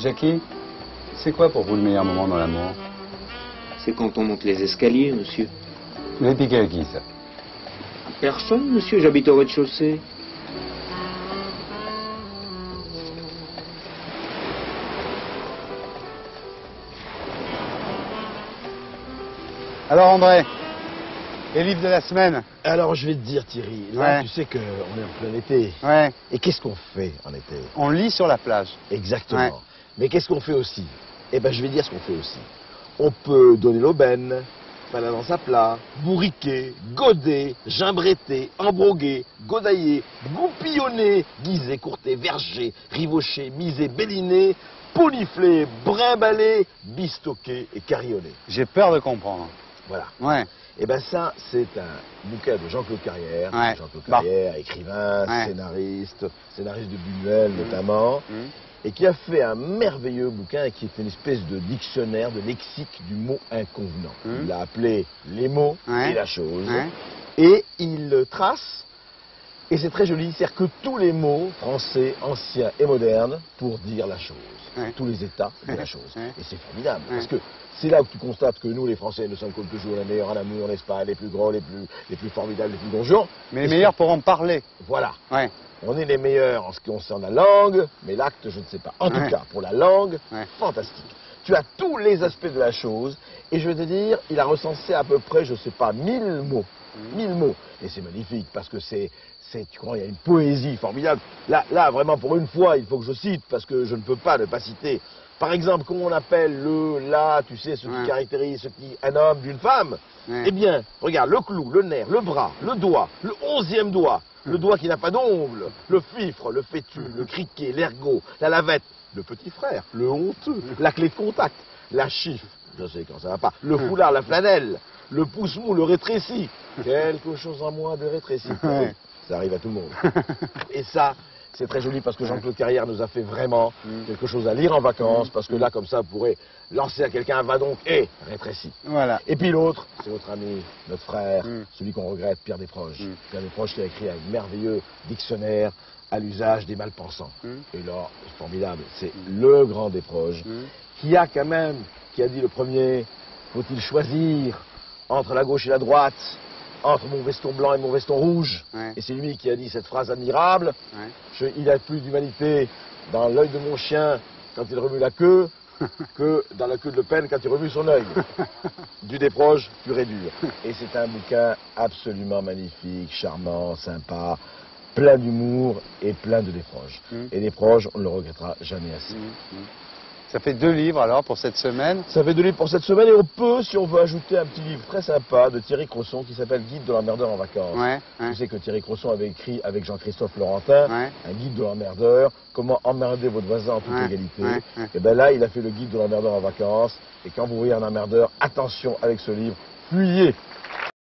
Jackie, c'est quoi pour vous le meilleur moment dans l'amour? C'est quand on monte les escaliers, monsieur. Vous l'avez piqué à qui, ça? Personne, monsieur, j'habite au rez-de-chaussée. Alors, André, les livres de la semaine? Alors, je vais te dire, Thierry, là, tu sais qu'on est en plein été. Ouais. Et qu'est-ce qu'on fait en été? On lit sur la plage. Exactement. Ouais. Mais qu'est-ce qu'on fait aussi? Eh ben, je vais dire ce qu'on fait aussi. On peut donner l'aubaine, baladance à plat, bourriquer, goder, gimbretter, embroguer, godailler, goupillonner, guiser, courter, verger, rivaucher, miser, béliner, ponifler, brimbaler, bistoquer et carillonner. J'ai peur de comprendre. Voilà. Ouais. Et ben ça, c'est un bouquin de Jean-Claude Carrière. Ouais. Jean-Claude Carrière, écrivain, Ouais. scénariste de Buñuel notamment, et qui a fait un merveilleux bouquin qui est une espèce de dictionnaire, de lexique du mot inconvenant. Il l'a appelé Les mots et la chose. Et il trace, et c'est très joli, c'est-à-dire que tous les mots français, anciens et modernes, pour dire la chose. Tous les états de la chose. Et c'est formidable, parce que c'est là où tu constates que nous, les Français, nous sommes comme toujours les meilleurs en amour, n'est-ce pas? Les plus gros, les plus formidables, les plus donjons. Mais les meilleurs pour en parler. Voilà. Ouais. On est les meilleurs en ce qui concerne la langue, mais l'acte, je ne sais pas. En tout cas, pour la langue, fantastique. Tu as tous les aspects de la chose, et je vais te dire, il a recensé à peu près, je ne sais pas, 1000 mots. 1000 mots. Et c'est magnifique, parce que tu crois, il y a une poésie formidable. Là, vraiment, pour une fois, il faut que je cite, parce que je ne peux pas ne pas citer. Par exemple, comment on appelle le, la, tu sais, ce qui caractérise un homme d'une femme? Eh bien, regarde, le clou, le nerf, le bras, le doigt, le 11e doigt, le doigt qui n'a pas d'ongle, le fifre, le fétu, le criquet, l'ergot, la lavette, le petit frère, le honteux, la clé de contact, la chiffre, je sais quand ça va pas, le foulard, la flanelle, le pouce mou, le rétréci. Quelque chose en moins de rétréci. Ça arrive à tout le monde. Et ça, c'est très joli parce que Jean-Claude Carrière nous a fait vraiment quelque chose à lire en vacances, parce que là, comme ça, vous pourrez lancer à quelqu'un, va donc, et rétréci. Voilà. Et puis l'autre, c'est notre ami, notre frère, celui qu'on regrette, Pierre Desproges. Pierre Desproges qui a écrit un merveilleux dictionnaire à l'usage des malpensants. Et là, c'est formidable, c'est le grand Desproges, qui a quand même, qui a dit le premier, faut-il choisir entre la gauche et la droite, entre mon veston blanc et mon veston rouge. Et c'est lui qui a dit cette phrase admirable. Il a plus d'humanité dans l'œil de mon chien quand il remue la queue que dans la queue de Le Pen quand il remue son œil. Du Desproges pur et dur. Et c'est un bouquin absolument magnifique, charmant, sympa, plein d'humour et plein de Desproges. Et Desproges, on ne le regrettera jamais assez. Ça fait 2 livres alors pour cette semaine. Ça fait 2 livres pour cette semaine, et on peut, si on veut, ajouter un petit livre très sympa de Thierry Crosson qui s'appelle Guide de l'emmerdeur en vacances. Tu sais que Thierry Crosson avait écrit avec Jean-Christophe Laurentin un guide de l'emmerdeur, comment emmerder votre voisin en toute égalité. Et bien là, il a fait le guide de l'emmerdeur en vacances, et quand vous voyez un emmerdeur, attention avec ce livre, fuyez.